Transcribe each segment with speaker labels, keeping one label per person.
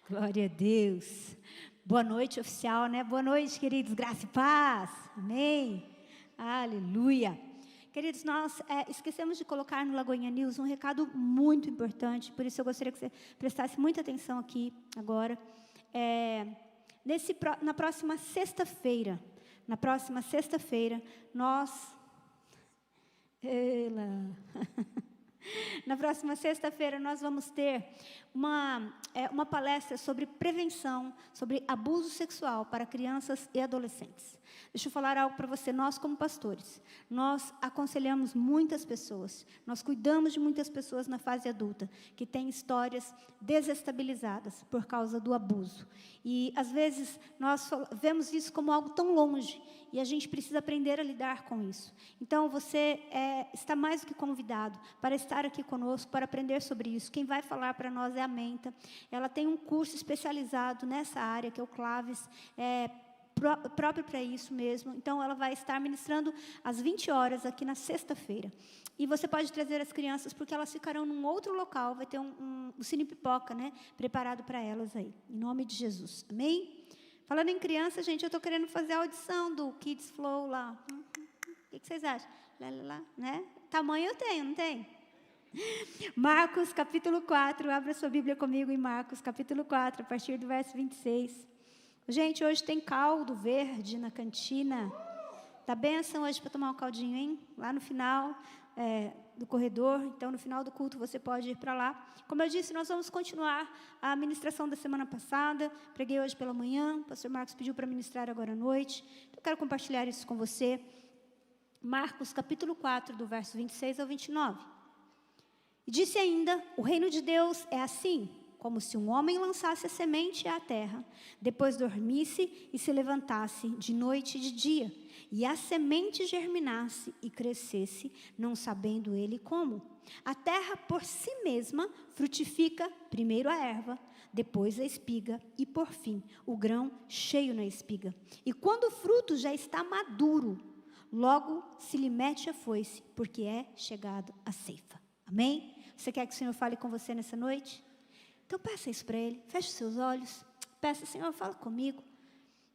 Speaker 1: Glória a Deus. Boa noite, oficial, né? Boa noite, queridos. Graça e paz. Amém. Aleluia. Queridos, nós esquecemos de colocar no Lagoinha News um recado muito importante, por isso eu gostaria que você prestasse muita atenção aqui agora. Na próxima sexta-feira, Na próxima sexta-feira nós vamos ter uma palestra sobre prevenção, sobre abuso sexual para crianças e adolescentes. Deixa eu falar algo para você. Nós, como pastores, nós aconselhamos muitas pessoas, nós cuidamos de muitas pessoas na fase adulta, que têm histórias desestabilizadas por causa do abuso. E, às vezes, nós vemos isso como algo tão longe, e a gente precisa aprender a lidar com isso. Então, você está mais do que convidado para estar aqui conosco, para aprender sobre isso. Quem vai falar para nós é a Menta. Ela tem um curso especializado nessa área, que é o Claves, próprio para isso mesmo. Então, ela vai estar ministrando às 20 horas aqui na sexta-feira. E você pode trazer as crianças, porque elas ficarão num outro local, vai ter um cine pipoca, né, preparado para elas aí. Em nome de Jesus. Amém? Falando em criança, gente, eu estou querendo fazer a audição do Kids Flow lá. O que vocês acham? Lá, né? Tamanho eu tenho, não tem? Marcos, capítulo 4. Abra sua Bíblia comigo em Marcos, capítulo 4, a partir do verso 26. Gente, hoje tem caldo verde na cantina. Dá bênção hoje para tomar um caldinho, hein? Lá no final do corredor. Então, no final do culto, você pode ir para lá. Como eu disse, nós vamos continuar a ministração da semana passada. Preguei hoje pela manhã. O pastor Marcos pediu para ministrar agora à noite. Então, eu quero compartilhar isso com você. Marcos, capítulo 4, do verso 26 ao 29. E disse ainda: o reino de Deus é assim, como se um homem lançasse a semente à terra, depois dormisse e se levantasse de noite e de dia, e a semente germinasse e crescesse, não sabendo ele como. A terra por si mesma frutifica primeiro a erva, depois a espiga e, por fim, o grão cheio na espiga. E quando o fruto já está maduro, logo se lhe mete a foice, porque é chegado a ceifa. Amém? Você quer que o Senhor fale com você nessa noite? Então peça isso para Ele, feche os seus olhos, peça: Senhor, fala comigo.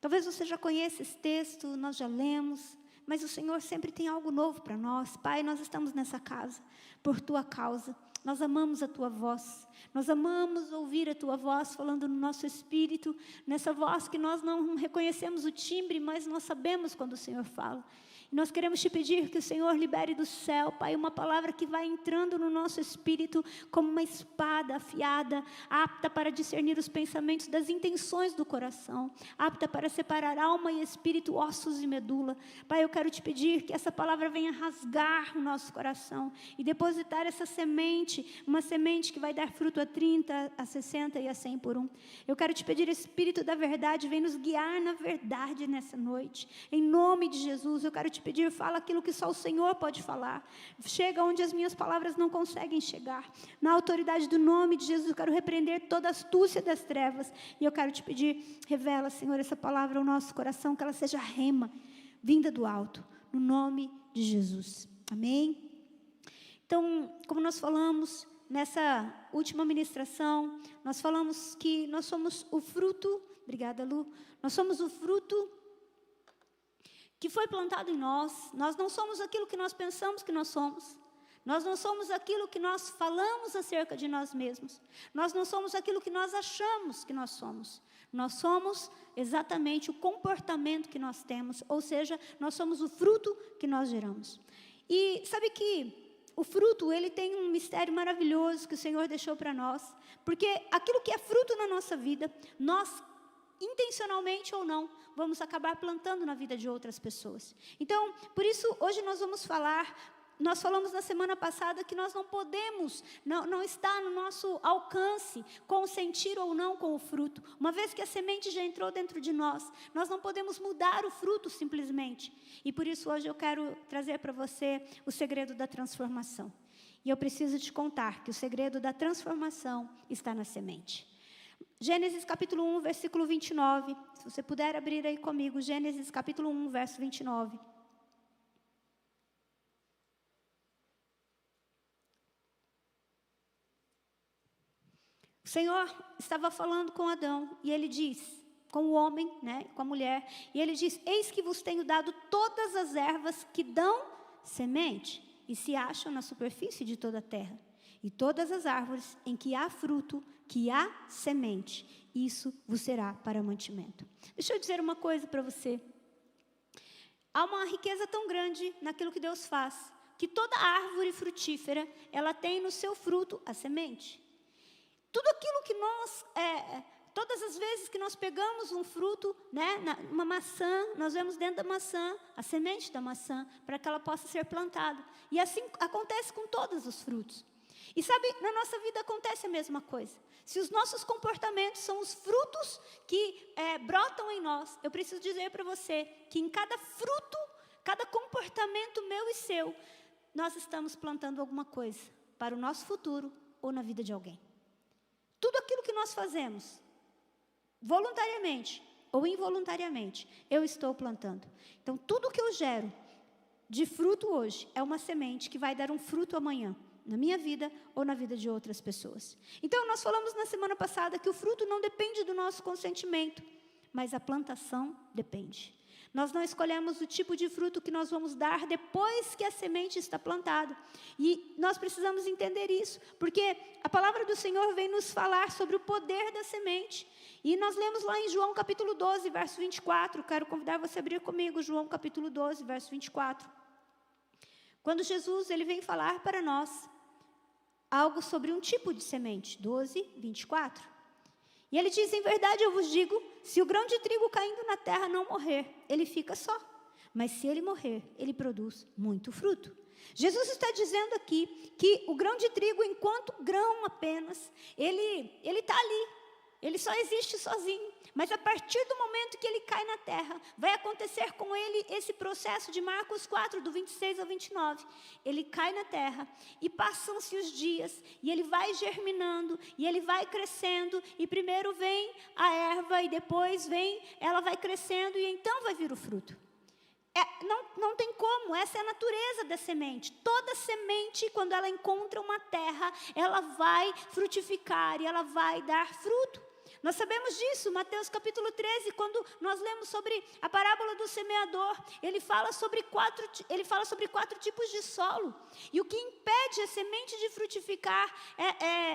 Speaker 1: Talvez você já conheça esse texto, nós já lemos, mas o Senhor sempre tem algo novo para nós. Pai, nós estamos nessa casa por Tua causa, nós amamos a Tua voz, nós amamos ouvir a Tua voz falando no nosso espírito, nessa voz que nós não reconhecemos o timbre, mas nós sabemos quando o Senhor fala. E nós queremos te pedir que o Senhor libere do céu, Pai, uma palavra que vai entrando no nosso espírito como uma espada afiada, apta para discernir os pensamentos das intenções do coração, apta para separar alma e espírito, ossos e medula. Pai, eu quero te pedir que essa palavra venha rasgar o nosso coração e depositar essa semente, uma semente que vai dar fruto a 30, a 60 e a 100 por um. Eu quero te pedir, Espírito da verdade, vem nos guiar na verdade nessa noite. Em nome de Jesus, eu quero te pedir, fala aquilo que só o Senhor pode falar. Chega onde as minhas palavras não conseguem chegar. Na autoridade do nome de Jesus, eu quero repreender toda a astúcia das trevas. E eu quero te pedir, revela, Senhor, essa palavra ao nosso coração, que ela seja rema, vinda do alto, no nome de Jesus. Amém? Então, como nós falamos nessa última ministração, nós falamos que nós somos o fruto, obrigada, Lu, nós somos o fruto que foi plantado em nós. Nós não somos aquilo que nós pensamos que nós somos. Nós não somos aquilo que nós falamos acerca de nós mesmos. Nós não somos aquilo que nós achamos que nós somos. Nós somos exatamente o comportamento que nós temos, ou seja, nós somos o fruto que nós geramos. E sabe que o fruto, ele tem um mistério maravilhoso que o Senhor deixou para nós, porque aquilo que é fruto na nossa vida, nós, intencionalmente ou não, vamos acabar plantando na vida de outras pessoas. Então, por isso, hoje nós falamos na semana passada que nós não podemos, não está no nosso alcance consentir ou não com o fruto. Uma vez que a semente já entrou dentro de nós, nós não podemos mudar o fruto simplesmente. E por isso hoje eu quero trazer para você o segredo da transformação. E eu preciso te contar que o segredo da transformação está na semente. Gênesis capítulo 1, versículo 29. Se você puder abrir aí comigo, Gênesis capítulo 1, verso 29. O Senhor estava falando com Adão e ele diz, com o homem, né, com a mulher, e ele diz: eis que vos tenho dado todas as ervas que dão semente e se acham na superfície de toda a terra, e todas as árvores em que há fruto, que há semente, isso vos será para mantimento. Deixa eu dizer uma coisa para você. Há uma riqueza tão grande naquilo que Deus faz, que toda árvore frutífera, ela tem no seu fruto a semente. Tudo aquilo que nós, todas as vezes que nós pegamos um fruto, né, uma maçã, nós vemos dentro da maçã a semente da maçã, para que ela possa ser plantada. E assim acontece com todos os frutos. E sabe, na nossa vida acontece a mesma coisa. Se os nossos comportamentos são os frutos que brotam em nós, eu preciso dizer para você que em cada fruto, cada comportamento meu e seu, nós estamos plantando alguma coisa para o nosso futuro ou na vida de alguém. Tudo aquilo que nós fazemos, voluntariamente ou involuntariamente, eu estou plantando. Então, tudo que eu gero de fruto hoje é uma semente que vai dar um fruto amanhã, na minha vida ou na vida de outras pessoas. Então, nós falamos na semana passada que o fruto não depende do nosso consentimento, mas a plantação depende. Nós não escolhemos o tipo de fruto que nós vamos dar depois que a semente está plantada. E nós precisamos entender isso, porque a palavra do Senhor vem nos falar sobre o poder da semente. E nós lemos lá em João capítulo 12, verso 24. Quero convidar você a abrir comigo, João capítulo 12, verso 24. Quando Jesus ele vem falar para nós algo sobre um tipo de semente. 12, 24. E ele diz: em verdade eu vos digo, se o grão de trigo caindo na terra não morrer, ele fica só. Mas se ele morrer, ele produz muito fruto. Jesus está dizendo aqui que o grão de trigo, enquanto grão apenas, ele está ali. Ele só existe sozinho. Mas a partir do momento que ele cai na terra, vai acontecer com ele esse processo de Marcos 4, do 26 ao 29. Ele cai na terra e passam-se os dias, e ele vai germinando, e ele vai crescendo, e primeiro vem a erva, e depois ela vai crescendo, e então vai vir o fruto. Não tem como, essa é a natureza da semente. Toda semente, quando ela encontra uma terra, ela vai frutificar e ela vai dar fruto. Nós sabemos disso, Mateus capítulo 13, quando nós lemos sobre a parábola do semeador, ele fala sobre quatro tipos de solo. E o que impede a semente de frutificar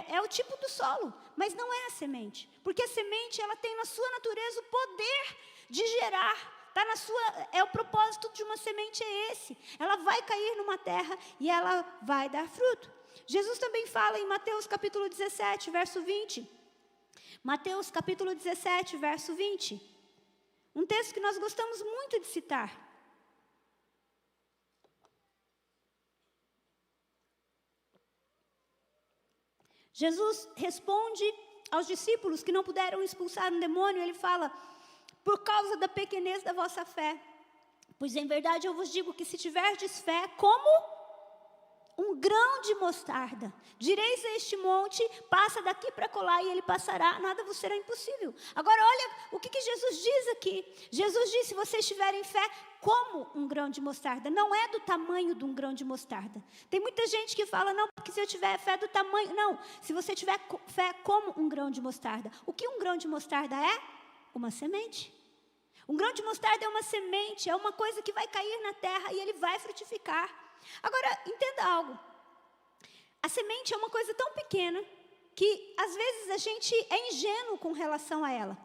Speaker 1: é o tipo do solo, mas não é a semente. Porque a semente, ela tem na sua natureza o poder de gerar. O propósito de uma semente é esse. Ela vai cair numa terra e ela vai dar fruto. Jesus também fala em Mateus capítulo 17, verso 20. Mateus capítulo 17, verso 20. Um texto que nós gostamos muito de citar. Jesus responde aos discípulos que não puderam expulsar um demônio. Ele fala: por causa da pequenez da vossa fé. Pois em verdade eu vos digo que se tiverdes fé como um grão de mostarda, direis a este monte, passa daqui para colar e ele passará, nada vos será impossível. Agora olha o que Jesus diz aqui. Jesus diz: se vocês tiverem fé como um grão de mostarda, não é do tamanho de um grão de mostarda. Tem muita gente que fala: não, porque se eu tiver fé do tamanho, não, se você tiver fé como um grão de mostarda. O que um grão de mostarda é? Uma semente. Um grão de mostarda é uma semente, é uma coisa que vai cair na terra e ele vai frutificar. Agora, entenda algo. A semente é uma coisa tão pequena que, às vezes, a gente é ingênuo com relação a ela.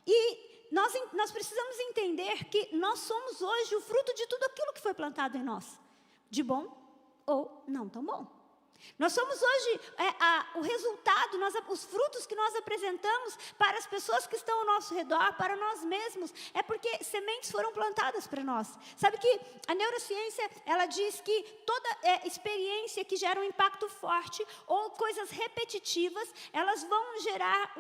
Speaker 1: E nós precisamos entender que nós somos hoje o fruto de tudo aquilo que foi plantado em nós. De bom ou não tão bom. Nós somos hoje o resultado, os frutos que nós apresentamos para as pessoas que estão ao nosso redor, para nós mesmos, é porque sementes foram plantadas para nós. Sabe que a neurociência, ela diz que toda experiência que gera um impacto forte ou coisas repetitivas, elas vão gerar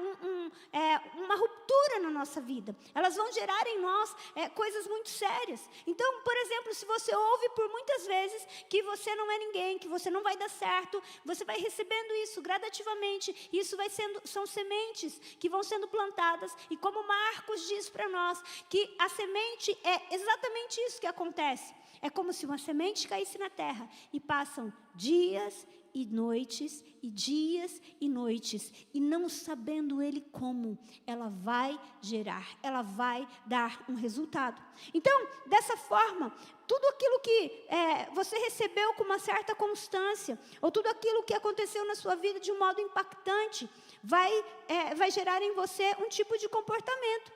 Speaker 1: uma ruptura na nossa vida. Elas vão gerar em nós coisas muito sérias. Então, por exemplo, se você ouve por muitas vezes que você não é ninguém, que você não vai dar certo, você vai recebendo isso gradativamente. Isso são sementes que vão sendo plantadas. E como Marcos diz para nós, que a semente é exatamente isso que acontece. É como se uma semente caísse na terra e passam dias e noites, e dias e noites, e não sabendo ele como, ela vai gerar, ela vai dar um resultado. Então, dessa forma, tudo aquilo que você recebeu com uma certa constância, ou tudo aquilo que aconteceu na sua vida de um modo impactante, vai gerar em você um tipo de comportamento.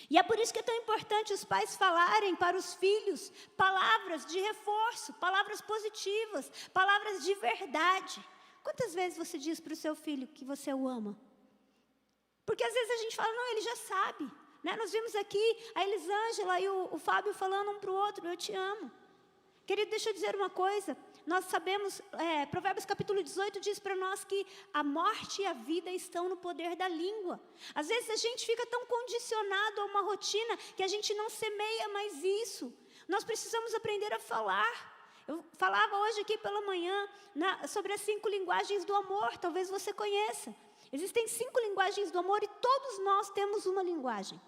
Speaker 1: E é por isso que é tão importante os pais falarem para os filhos palavras de reforço, palavras positivas, palavras de verdade. Quantas vezes você diz para o seu filho que você o ama? Porque às vezes a gente fala, não, ele já sabe. Né? Nós vimos aqui a Elisângela e o Fábio falando um para o outro, eu te amo. Querido, deixa eu dizer uma coisa. Nós sabemos, Provérbios capítulo 18 diz para nós que a morte e a vida estão no poder da língua. Às vezes a gente fica tão condicionado a uma rotina que a gente não semeia mais isso. Nós precisamos aprender a falar. Eu falava hoje aqui pela manhã sobre as 5 linguagens do amor, talvez você conheça. Existem 5 linguagens do amor e todos nós temos uma linguagem.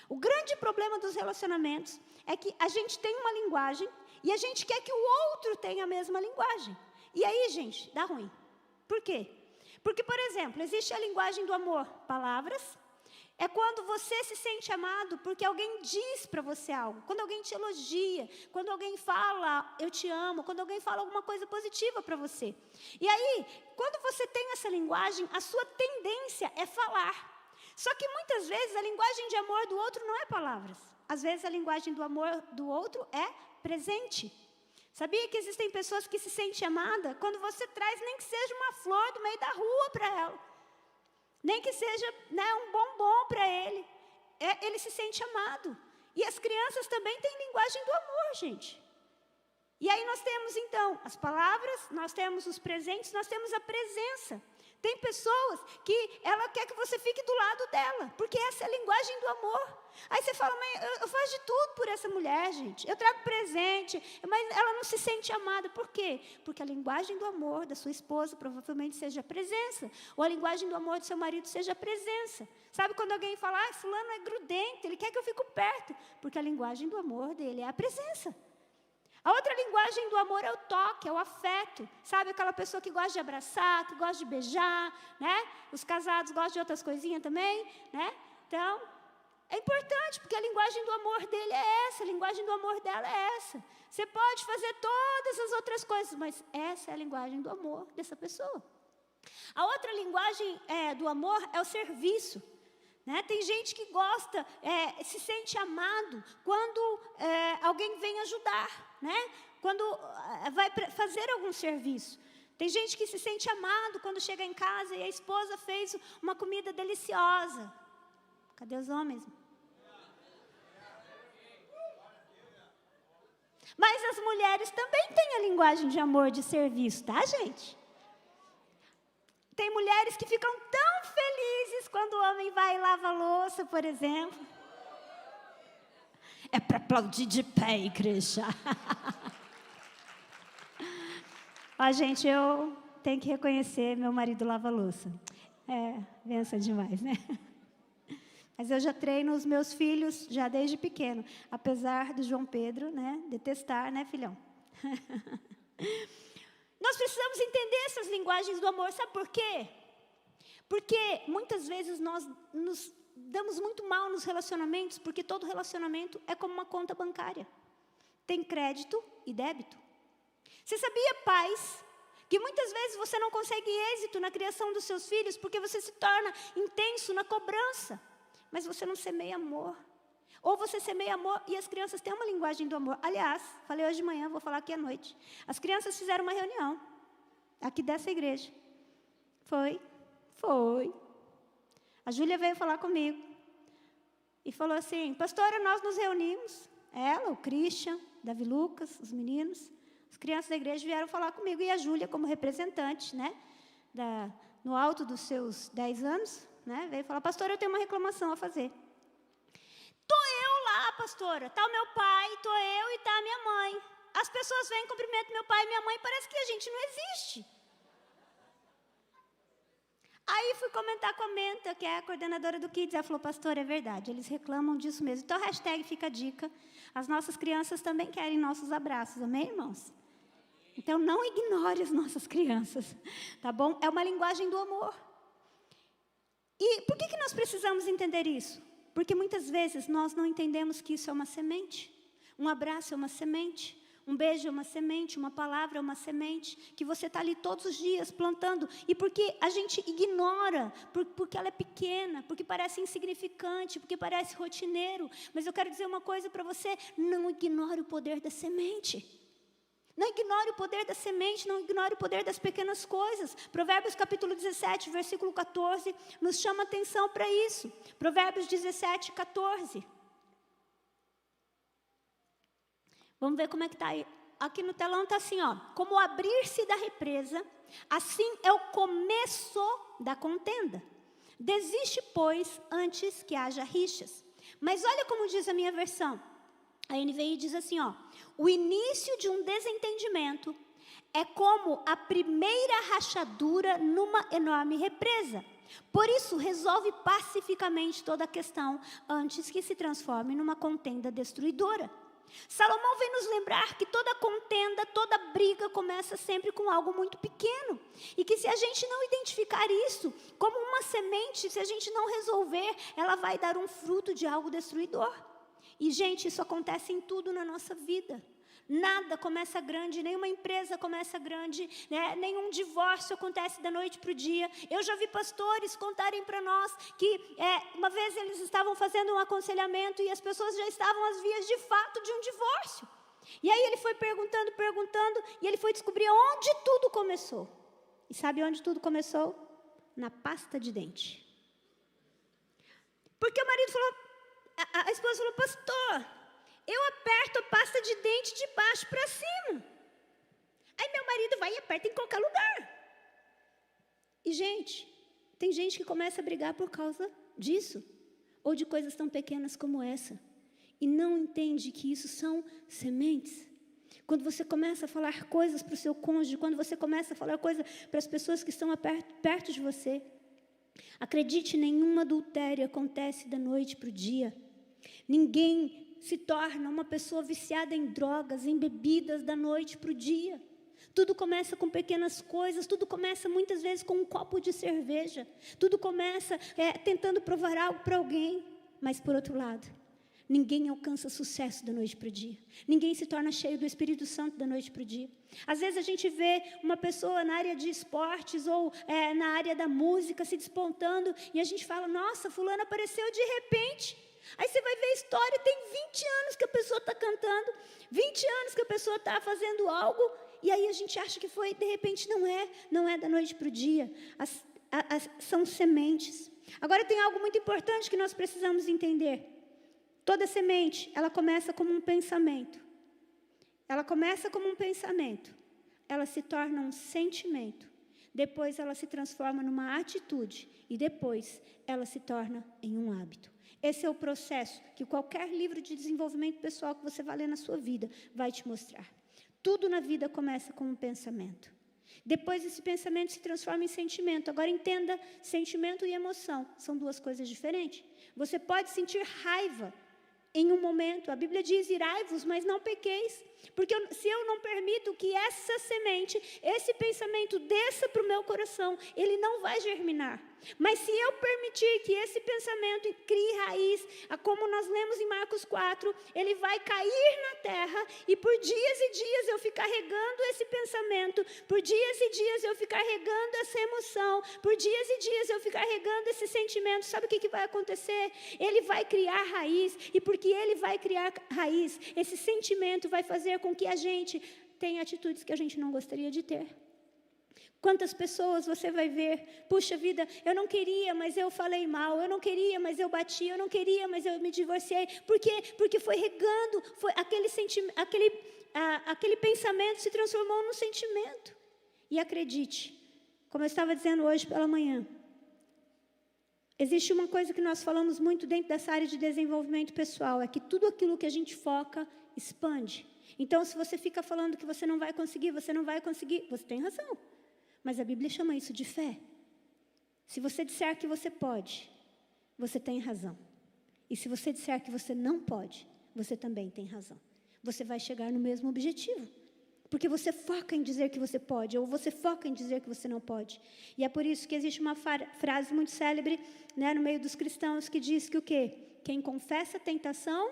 Speaker 1: O grande problema dos relacionamentos é que a gente tem uma linguagem e a gente quer que o outro tenha a mesma linguagem. E aí, gente, dá ruim. Por quê? Porque, por exemplo, existe a linguagem do amor, palavras. É quando você se sente amado porque alguém diz para você algo. Quando alguém te elogia, quando alguém fala, eu te amo, quando alguém fala alguma coisa positiva para você. E aí, quando você tem essa linguagem, a sua tendência é falar. Só que muitas vezes a linguagem de amor do outro não é palavras. Às vezes a linguagem do amor do outro é presente. Sabia que existem pessoas que se sentem amadas quando você traz nem que seja uma flor do meio da rua para ela. Nem que seja um bombom para ele. Ele se sente amado. E as crianças também têm linguagem do amor, gente. E aí nós temos então as palavras, nós temos os presentes, nós temos a presença. Tem pessoas que ela quer que você fique do lado dela, porque essa é a linguagem do amor. Aí você fala, mãe, eu faço de tudo por essa mulher, gente. Eu trago presente, mas ela não se sente amada. Por quê? Porque a linguagem do amor da sua esposa provavelmente seja a presença. Ou a linguagem do amor do seu marido seja a presença. Sabe quando alguém fala, fulano é grudento, ele quer que eu fique perto. Porque a linguagem do amor dele é a presença. A outra linguagem do amor é o toque, é o afeto. Sabe, aquela pessoa que gosta de abraçar, que gosta de beijar, né? Os casados gostam de outras coisinhas também, né? Então, é importante, porque a linguagem do amor dele é essa, a linguagem do amor dela é essa. Você pode fazer todas as outras coisas, mas essa é a linguagem do amor dessa pessoa. A outra linguagem do amor é o serviço. Né? Tem gente que gosta, se sente amado quando alguém vem ajudar, né? Quando vai fazer algum serviço. Tem gente que se sente amado quando chega em casa e a esposa fez uma comida deliciosa. Cadê os homens? Mas as mulheres também têm a linguagem de amor de serviço, tá, gente? Tem mulheres que ficam tão felizes quando o homem vai e lava a louça, por exemplo. É para aplaudir de pé, igreja. Ó, gente, eu tenho que reconhecer, meu marido lava a louça. Benção demais, né? Mas eu já treino os meus filhos, já desde pequeno. Apesar do João Pedro, né, detestar, né, filhão? Nós precisamos entender essas linguagens do amor, sabe por quê? Porque muitas vezes nós nos damos muito mal nos relacionamentos, porque todo relacionamento é como uma conta bancária. Tem crédito e débito. Você sabia, pais, que muitas vezes você não consegue êxito na criação dos seus filhos, porque você se torna intenso na cobrança, mas você não semeia amor. Ou você semeia amor e as crianças têm uma linguagem do amor. Aliás, falei hoje de manhã, vou falar aqui à noite. As crianças fizeram uma reunião aqui dessa igreja. Foi. A Júlia veio falar comigo e falou assim, pastora, nós nos reunimos. Ela, o Christian, Davi Lucas, os meninos, as crianças da igreja vieram falar comigo. E a Júlia, como representante, né, no alto dos seus 10 anos, né, veio falar, pastora, eu tenho uma reclamação a fazer. Pastora, está o meu pai, estou eu e está a minha mãe. As pessoas vêm, cumprimentam meu pai e minha mãe, parece que a gente não existe. Aí fui comentar com a Menta, que é a coordenadora do Kids, ela falou, pastora, é verdade, eles reclamam disso mesmo. Então, hashtag fica a dica, as nossas crianças também querem nossos abraços, amém, irmãos? Então, não ignore as nossas crianças, tá bom? É uma linguagem do amor. E por que nós precisamos entender isso? Porque muitas vezes nós não entendemos que isso é uma semente. Um abraço é uma semente. Um beijo é uma semente, uma palavra é uma semente, que você está ali todos os dias plantando. E porque a gente ignora, porque ela é pequena, porque parece insignificante, porque parece rotineiro. Mas eu quero dizer uma coisa para você, não ignore o poder da semente. Não ignore o poder da semente, não ignore o poder das pequenas coisas. Provérbios capítulo 17, versículo 14, nos chama atenção para isso. Provérbios 17, 14. Vamos ver como é que está aí. Aqui no telão está assim, ó. Como o abrir-se da represa, assim é o começo da contenda. Desiste, pois, antes que haja rixas. Mas olha como diz a minha versão. A NVI diz assim, ó. O início de um desentendimento é como a primeira rachadura numa enorme represa. Por isso, resolve pacificamente toda a questão antes que se transforme numa contenda destruidora. Salomão vem nos lembrar que toda contenda, toda briga começa sempre com algo muito pequeno. E que se a gente não identificar isso como uma semente, se a gente não resolver, ela vai dar um fruto de algo destruidor. E, gente, isso acontece em tudo na nossa vida. Nada começa grande, nenhuma empresa começa grande, né? Nenhum divórcio acontece da noite para o dia. Eu já vi pastores contarem para nós que uma vez eles estavam fazendo um aconselhamento e as pessoas já estavam às vias de fato de um divórcio. E aí ele foi perguntando, e ele foi descobrir onde tudo começou. E sabe onde tudo começou? Na pasta de dente. Porque o marido falou, a esposa falou, pastor, eu aperto a pasta de dente de baixo para cima. Aí meu marido vai e aperta em qualquer lugar. E, gente, tem gente que começa a brigar por causa disso. Ou de coisas tão pequenas como essa. E não entende que isso são sementes. Quando você começa a falar coisas para o seu cônjuge, quando você começa a falar coisas para as pessoas que estão perto de você. Acredite, nenhum adultério acontece da noite para o dia. Ninguém se torna uma pessoa viciada em drogas, em bebidas da noite para o dia. Tudo começa com pequenas coisas, tudo começa muitas vezes com um copo de cerveja. Tudo começa tentando provar algo para alguém. Mas, por outro lado, ninguém alcança sucesso da noite para o dia. Ninguém se torna cheio do Espírito Santo da noite para o dia. Às vezes a gente vê uma pessoa na área de esportes ou na área da música se despontando e a gente fala, nossa, fulano apareceu de repente. Aí você vai ver a história, tem 20 anos que a pessoa está cantando, 20 anos que a pessoa está fazendo algo, e aí a gente acha que foi, de repente não é da noite para o dia, são sementes. Agora tem algo muito importante que nós precisamos entender. Toda semente, ela começa como um pensamento. Ela começa como um pensamento, ela se torna um sentimento, depois ela se transforma numa atitude, e depois ela se torna em um hábito. Esse é o processo que qualquer livro de desenvolvimento pessoal que você vai ler na sua vida vai te mostrar. Tudo na vida começa com um pensamento. Depois esse pensamento se transforma em sentimento. Agora entenda, sentimento e emoção são duas coisas diferentes. Você pode sentir raiva em um momento. A Bíblia diz, irai-vos, mas não pequeis. Porque se eu não permito que essa semente, esse pensamento desça para o meu coração, ele não vai germinar. Mas se eu permitir que esse pensamento crie raiz, como nós lemos em Marcos 4, ele vai cair na terra e por dias e dias eu ficar regando esse pensamento, por dias e dias eu ficar regando essa emoção, por dias e dias eu ficar regando esse sentimento, sabe o que vai acontecer? Ele vai criar raiz, e porque ele vai criar raiz, esse sentimento vai fazer com que a gente tenha atitudes que a gente não gostaria de ter. Quantas pessoas você vai ver, puxa vida, eu não queria, mas eu falei mal, eu não queria, mas eu bati, eu não queria, mas eu me divorciei. Por quê? Porque foi regando, foi aquele pensamento se transformou num sentimento. E acredite, como eu estava dizendo hoje pela manhã, existe uma coisa que nós falamos muito dentro dessa área de desenvolvimento pessoal, é que tudo aquilo que a gente foca, expande. Então, se você fica falando que você não vai conseguir, você tem razão. Mas a Bíblia chama isso de fé. Se você disser que você pode, você tem razão. E se você disser que você não pode, você também tem razão. Você vai chegar no mesmo objetivo. Porque você foca em dizer que você pode, ou você foca em dizer que você não pode. E é por isso que existe uma frase muito célebre, né, no meio dos cristãos, que diz que o quê? Quem confessa tentação,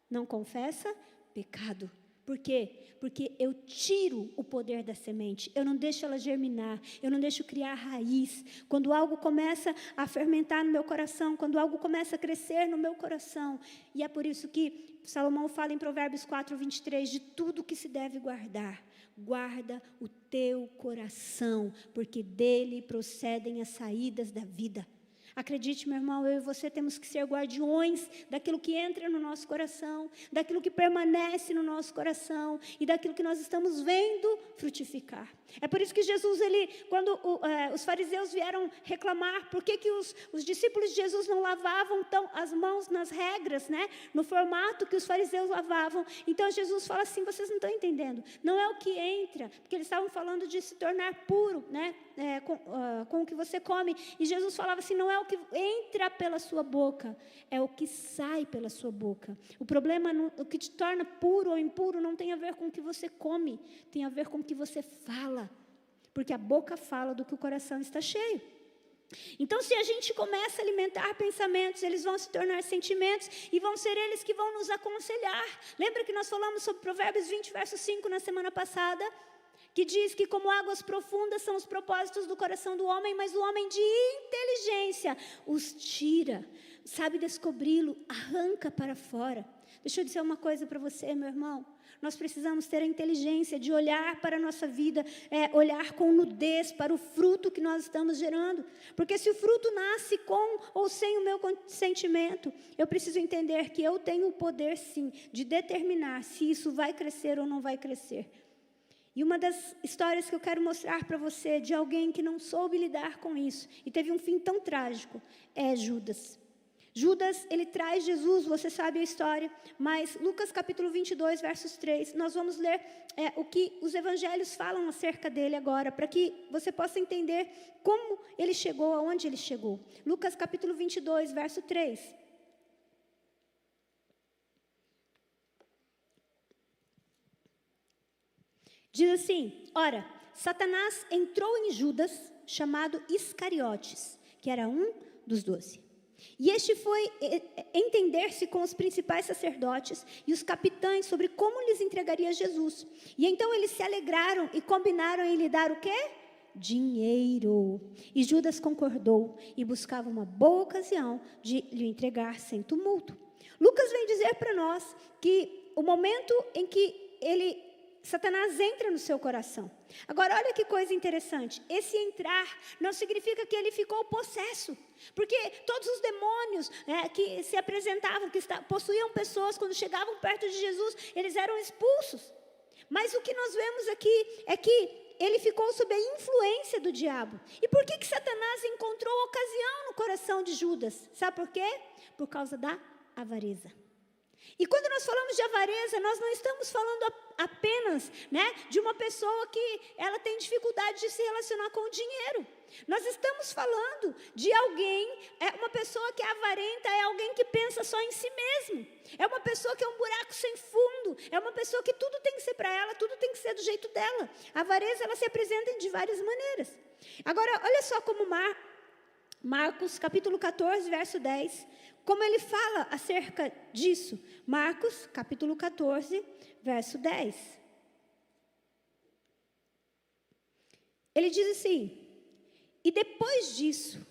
Speaker 1: não confessa pecado. Por quê? Porque eu tiro o poder da semente, eu não deixo ela germinar, eu não deixo criar raiz. Quando algo começa a fermentar no meu coração, quando algo começa a crescer no meu coração, e é por isso que Salomão fala em Provérbios 4:23, de tudo que se deve guardar, guarda o teu coração, porque dele procedem as saídas da vida. Acredite, meu irmão, eu e você temos que ser guardiões daquilo que entra no nosso coração, daquilo que permanece no nosso coração e daquilo que nós estamos vendo frutificar. É por isso que Jesus, quando os fariseus vieram reclamar, por que os discípulos de Jesus não lavavam as mãos nas regras, né, no formato que os fariseus lavavam. Então Jesus fala assim, vocês não estão entendendo, não é o que entra, porque eles estavam falando de se tornar puro, né, com o que você come, e Jesus falava assim, não é o que entra pela sua boca, é o que sai pela sua boca. O problema, o que te torna puro ou impuro, não tem a ver com o que você come, tem a ver com o que você fala, porque a boca fala do que o coração está cheio. Então, se a gente começa a alimentar pensamentos, eles vão se tornar sentimentos e vão ser eles que vão nos aconselhar. Lembra que nós falamos sobre Provérbios 20, verso 5 na semana passada? Que diz que como águas profundas são os propósitos do coração do homem, mas o homem de inteligência os tira, sabe descobri-lo, arranca para fora. Deixa eu dizer uma coisa para você, meu irmão. Nós precisamos ter a inteligência de olhar para a nossa vida, olhar com nudez para o fruto que nós estamos gerando. Porque se o fruto nasce com ou sem o meu consentimento, eu preciso entender que eu tenho o poder, sim, de determinar se isso vai crescer ou não vai crescer. E uma das histórias que eu quero mostrar para você, de alguém que não soube lidar com isso, e teve um fim tão trágico, é Judas. Judas, ele traz Jesus, você sabe a história, mas Lucas capítulo 22, versos 3, nós vamos ler o que os evangelhos falam acerca dele agora, para que você possa entender como ele chegou, aonde ele chegou. Lucas capítulo 22, verso 3. Diz assim, ora, Satanás entrou em Judas, chamado Iscariotes, que era um dos 12. E este foi entender-se com os principais sacerdotes e os capitães sobre como lhes entregaria Jesus. E então eles se alegraram e combinaram em lhe dar o quê? Dinheiro. E Judas concordou e buscava uma boa ocasião de lhe entregar sem tumulto. Lucas vem dizer para nós que o momento em que Satanás entra no seu coração. Agora, olha que coisa interessante. Esse entrar não significa que ele ficou possesso. Porque todos os demônios que se apresentavam, que possuíam pessoas, quando chegavam perto de Jesus, eles eram expulsos. Mas o que nós vemos aqui é que ele ficou sob a influência do diabo. E por que Satanás encontrou ocasião no coração de Judas? Sabe por quê? Por causa da avareza. E quando nós falamos de avareza, nós não estamos falando apenas, de uma pessoa que ela tem dificuldade de se relacionar com o dinheiro. Nós estamos falando de alguém, uma pessoa que é avarenta, é alguém que pensa só em si mesmo. É uma pessoa que é um buraco sem fundo, é uma pessoa que tudo tem que ser para ela, tudo tem que ser do jeito dela. A avareza, ela se apresenta de várias maneiras. Agora, olha só como Marcos, capítulo 14, verso 10, como ele fala acerca disso. Marcos, capítulo 14, verso 10. Ele diz assim, e depois disso,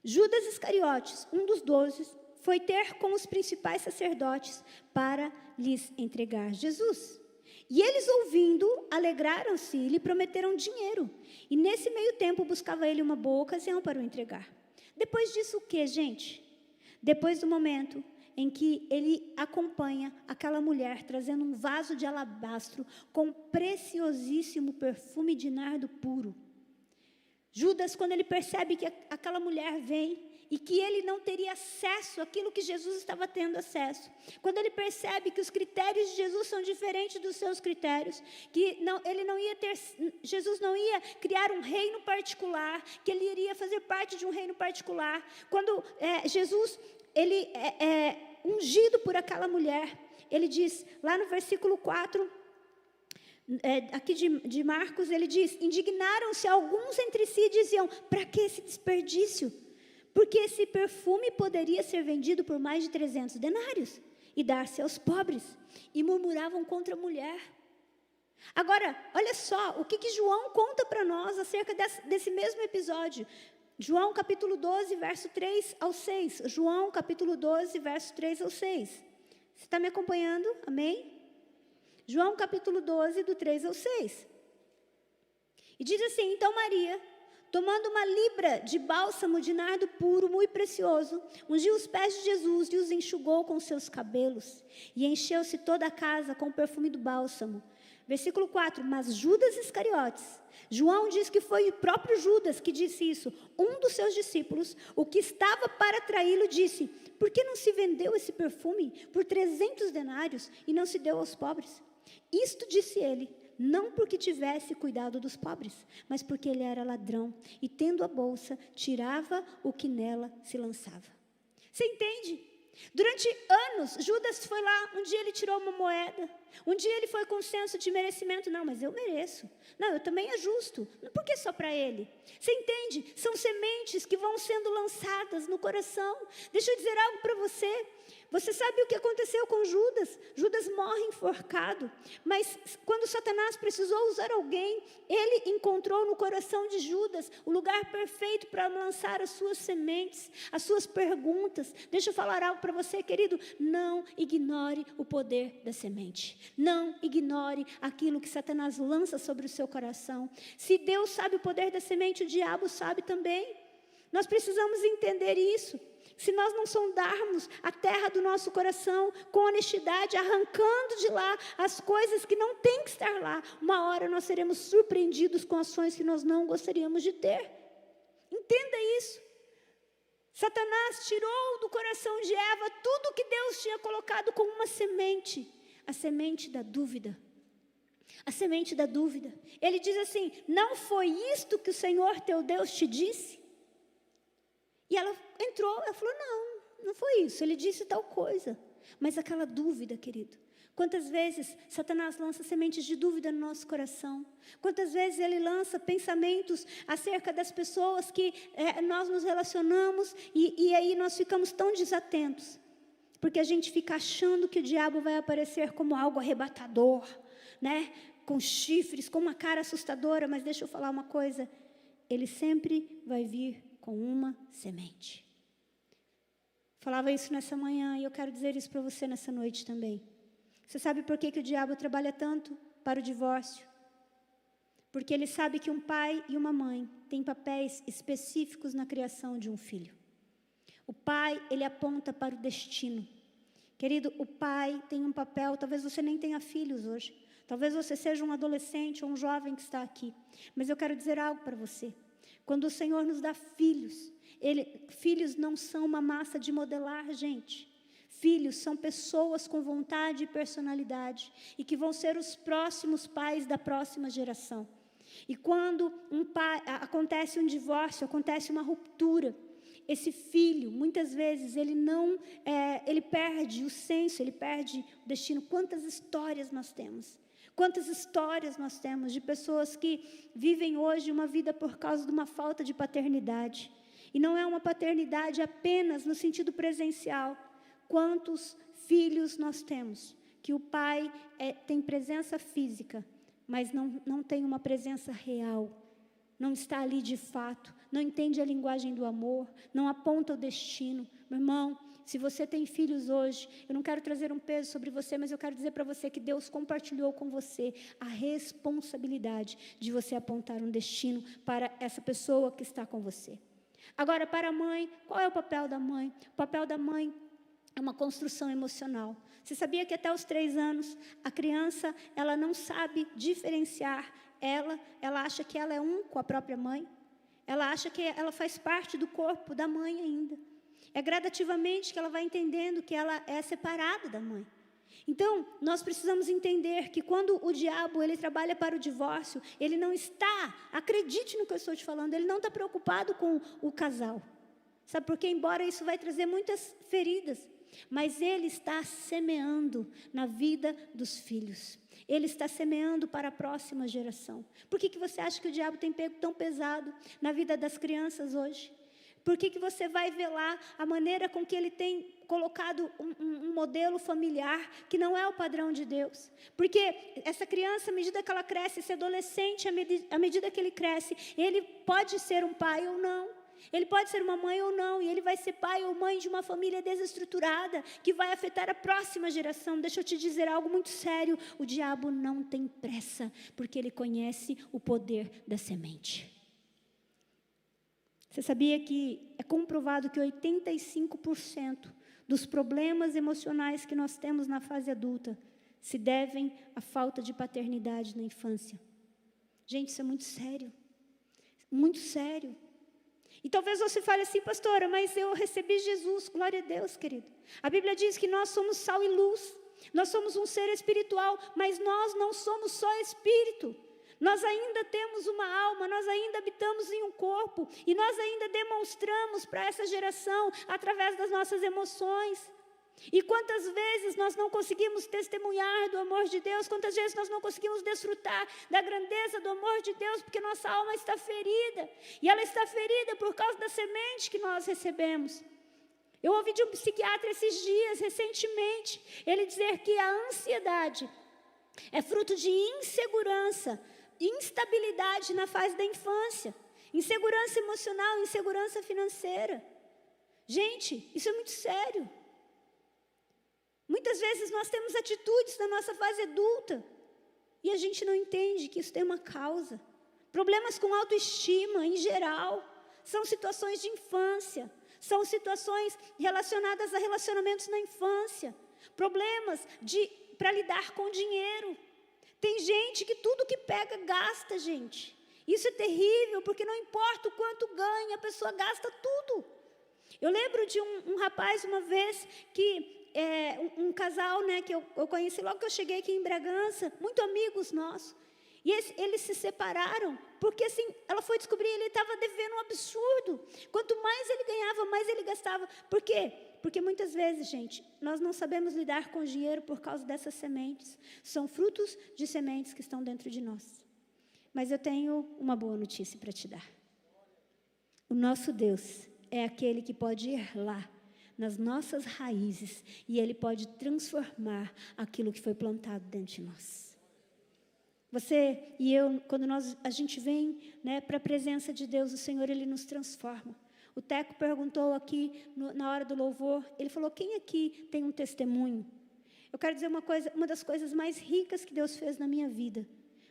Speaker 1: Judas Iscariotes, um dos 12, foi ter com os principais sacerdotes para lhes entregar Jesus. E eles, ouvindo, alegraram-se e lhe prometeram dinheiro. E nesse meio tempo buscava ele uma boa ocasião para o entregar. Depois disso o que, gente? Depois do momento em que ele acompanha aquela mulher trazendo um vaso de alabastro com preciosíssimo perfume de nardo puro. Judas, quando ele percebe que aquela mulher vem e que ele não teria acesso àquilo que Jesus estava tendo acesso, quando ele percebe que os critérios de Jesus são diferentes dos seus critérios, que Jesus não ia criar um reino particular, que ele iria fazer parte de um reino particular, quando Jesus ele é ungido por aquela mulher, ele diz lá no versículo 4, aqui de Marcos, ele diz: indignaram-se alguns entre si e diziam: para que esse desperdício? Porque esse perfume poderia ser vendido por mais de 300 denários e dar-se aos pobres. E murmuravam contra a mulher. Agora, olha só, o que João conta para nós acerca desse mesmo episódio. João capítulo 12, verso 3 ao 6. João capítulo 12, verso 3 ao 6. Você está me acompanhando? Amém? João capítulo 12, do 3 ao 6. E diz assim: então Maria, tomando uma libra de bálsamo de nardo puro, muito precioso, ungiu os pés de Jesus e os enxugou com seus cabelos. E encheu-se toda a casa com o perfume do bálsamo. Versículo 4, mas Judas Iscariotes, João diz que foi o próprio Judas que disse isso, um dos seus discípulos, o que estava para traí-lo, disse: por que não se vendeu esse perfume por 300 denários e não se deu aos pobres? Isto disse ele, não porque tivesse cuidado dos pobres, mas porque ele era ladrão, e tendo a bolsa, tirava o que nela se lançava. Você entende? Durante anos, Judas foi lá, um dia ele tirou uma moeda, um dia ele foi com senso de merecimento: não, mas eu mereço, não, eu também é justo, por que só para ele? Você entende? São sementes que vão sendo lançadas no coração. Deixa eu dizer algo para você. Você sabe o que aconteceu com Judas? Judas morre enforcado, mas quando Satanás precisou usar alguém, ele encontrou no coração de Judas o lugar perfeito para lançar as suas sementes, as suas perguntas. Deixa eu falar algo para você, querido: não ignore o poder da semente, não ignore aquilo que Satanás lança sobre o seu coração. Se Deus sabe o poder da semente, o diabo sabe também. Nós precisamos entender isso. Se nós não sondarmos a terra do nosso coração com honestidade, arrancando de lá as coisas que não têm que estar lá, uma hora nós seremos surpreendidos com ações que nós não gostaríamos de ter. Entenda isso. Satanás tirou do coração de Eva tudo que Deus tinha colocado como uma semente, a semente da dúvida. A semente da dúvida. Ele diz assim: não foi isto que o Senhor teu Deus te disse? E ela entrou, ela falou: não foi isso, ele disse tal coisa. Mas aquela dúvida, querido, quantas vezes Satanás lança sementes de dúvida no nosso coração? Quantas vezes ele lança pensamentos acerca das pessoas que nós nos relacionamos e aí nós ficamos tão desatentos, porque a gente fica achando que o diabo vai aparecer como algo arrebatador, né? Com chifres, com uma cara assustadora. Mas deixa eu falar uma coisa: ele sempre vai vir com uma semente. Falava isso nessa manhã e eu quero dizer isso para você nessa noite também. Você sabe por que o diabo trabalha tanto para o divórcio? Porque ele sabe que um pai e uma mãe têm papéis específicos na criação de um filho. O pai, ele aponta para o destino. Querido, o pai tem um papel, talvez você nem tenha filhos hoje, talvez você seja um adolescente ou um jovem que está aqui, mas eu quero dizer algo para você. Quando o Senhor nos dá filhos, filhos não são uma massa de modelar, gente. Filhos são pessoas com vontade e personalidade e que vão ser os próximos pais da próxima geração. E quando acontece um divórcio, acontece uma ruptura, esse filho, muitas vezes, ele perde o senso, ele perde o destino. Quantas histórias nós temos? Quantas histórias nós temos de pessoas que vivem hoje uma vida por causa de uma falta de paternidade. E não é uma paternidade apenas no sentido presencial. Quantos filhos nós temos que o pai tem presença física, mas não tem uma presença real, não está ali de fato, não entende a linguagem do amor, não aponta o destino. Meu irmão, se você tem filhos hoje, eu não quero trazer um peso sobre você, mas eu quero dizer para você que Deus compartilhou com você a responsabilidade de você apontar um destino para essa pessoa que está com você. Agora, para a mãe, qual é o papel da mãe? O papel da mãe é uma construção emocional. Você sabia que até os 3 anos, a criança, ela não sabe diferenciar ela acha que ela é um com a própria mãe. Ela acha que ela faz parte do corpo da mãe ainda. É gradativamente que ela vai entendendo que ela é separada da mãe. Então, nós precisamos entender que quando o diabo ele trabalha para o divórcio, ele não está, acredite no que eu estou te falando, ele não está preocupado com o casal. Sabe por quê? Embora isso vai trazer muitas feridas, mas ele está semeando na vida dos filhos. Ele está semeando para a próxima geração. Por que você acha que o diabo tem pego tão pesado na vida das crianças hoje? Por que você vai ver lá a maneira com que ele tem colocado um modelo familiar que não é o padrão de Deus? Porque essa criança, à medida que ela cresce, esse adolescente, à medida que ele cresce, ele pode ser um pai ou não. Ele pode ser uma mãe ou não, e ele vai ser pai ou mãe de uma família desestruturada, que vai afetar a próxima geração. Deixa eu te dizer algo muito sério: o diabo não tem pressa, porque ele conhece o poder da semente. Você sabia que é comprovado que 85% dos problemas emocionais que nós temos na fase adulta se devem à falta de paternidade na infância? Gente, isso é muito sério, muito sério. E talvez você fale assim: pastora, mas eu recebi Jesus. Glória a Deus, querido. A Bíblia diz que nós somos sal e luz. Nós somos um ser espiritual, mas nós não somos só espírito. Nós ainda temos uma alma, nós ainda habitamos em um corpo. E nós ainda demonstramos para essa geração através das nossas emoções. E quantas vezes nós não conseguimos testemunhar do amor de Deus, quantas vezes nós não conseguimos desfrutar da grandeza do amor de Deus, porque nossa alma está ferida, e ela está ferida por causa da semente que nós recebemos. Eu ouvi de um psiquiatra esses dias, recentemente, ele dizer que a ansiedade é fruto de insegurança, instabilidade na fase da infância, insegurança emocional, insegurança financeira. Gente, isso é muito sério. Muitas vezes nós temos atitudes na nossa fase adulta e a gente não entende que isso tem uma causa. Problemas com autoestima em geral, são situações de infância, são situações relacionadas a relacionamentos na infância, problemas para lidar com dinheiro. Tem gente que tudo que pega gasta, gente. Isso é terrível, porque não importa o quanto ganha, a pessoa gasta tudo. Eu lembro de um rapaz uma vez que um casal, né, que eu conheci logo que eu cheguei aqui em Bragança, muito amigos nossos, e eles se separaram, porque assim, ela foi descobrir, ele estava devendo um absurdo, quanto mais ele ganhava, mais ele gastava. Por quê? Porque muitas vezes, gente, nós não sabemos lidar com o dinheiro por causa dessas sementes, são frutos de sementes que estão dentro de nós. Mas eu tenho uma boa notícia para te dar. O nosso Deus é aquele que pode ir lá, nas nossas raízes, e Ele pode transformar aquilo que foi plantado dentro de nós. Você e eu, quando a gente vem, né, para a presença de Deus, o Senhor, Ele nos transforma. O Teco perguntou aqui, na hora do louvor, ele falou: quem aqui tem um testemunho? Eu quero dizer uma coisa, uma das coisas mais ricas que Deus fez na minha vida,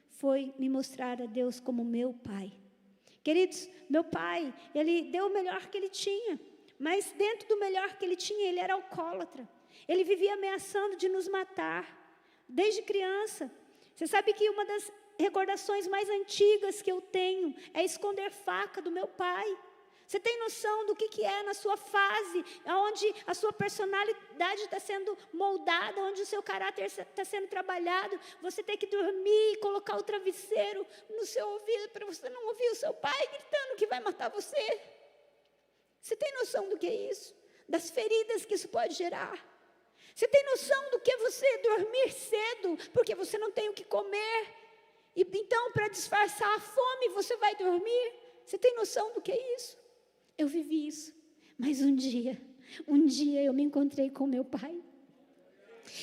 Speaker 1: foi me mostrar a Deus como meu Pai. Queridos, meu pai, ele deu o melhor que ele tinha, mas dentro do melhor que ele tinha, ele era alcoólatra. Ele vivia ameaçando de nos matar, desde criança. Você sabe que uma das recordações mais antigas que eu tenho é esconder faca do meu pai. Você tem noção do que é na sua fase, onde a sua personalidade está sendo moldada, onde o seu caráter está sendo trabalhado? Você tem que dormir e colocar o travesseiro no seu ouvido para você não ouvir o seu pai gritando que vai matar você. Você tem noção do que é isso? Das feridas que isso pode gerar? Você tem noção do que é você dormir cedo, porque você não tem o que comer? E então, para disfarçar a fome, você vai dormir? Você tem noção do que é isso? Eu vivi isso, mas um dia eu me encontrei com meu pai.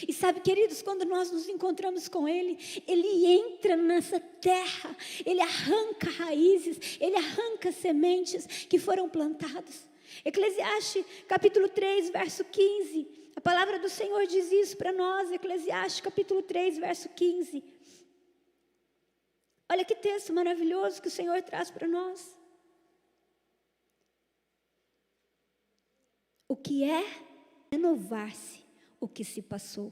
Speaker 1: E sabe, queridos, quando nós nos encontramos com Ele, Ele entra nessa terra, Ele arranca raízes, Ele arranca sementes que foram plantadas. Eclesiastes capítulo 3, verso 15, a palavra do Senhor diz isso para nós, Eclesiastes capítulo 3, verso 15. Olha que texto maravilhoso que o Senhor traz para nós. O que é renovar-se o que se passou.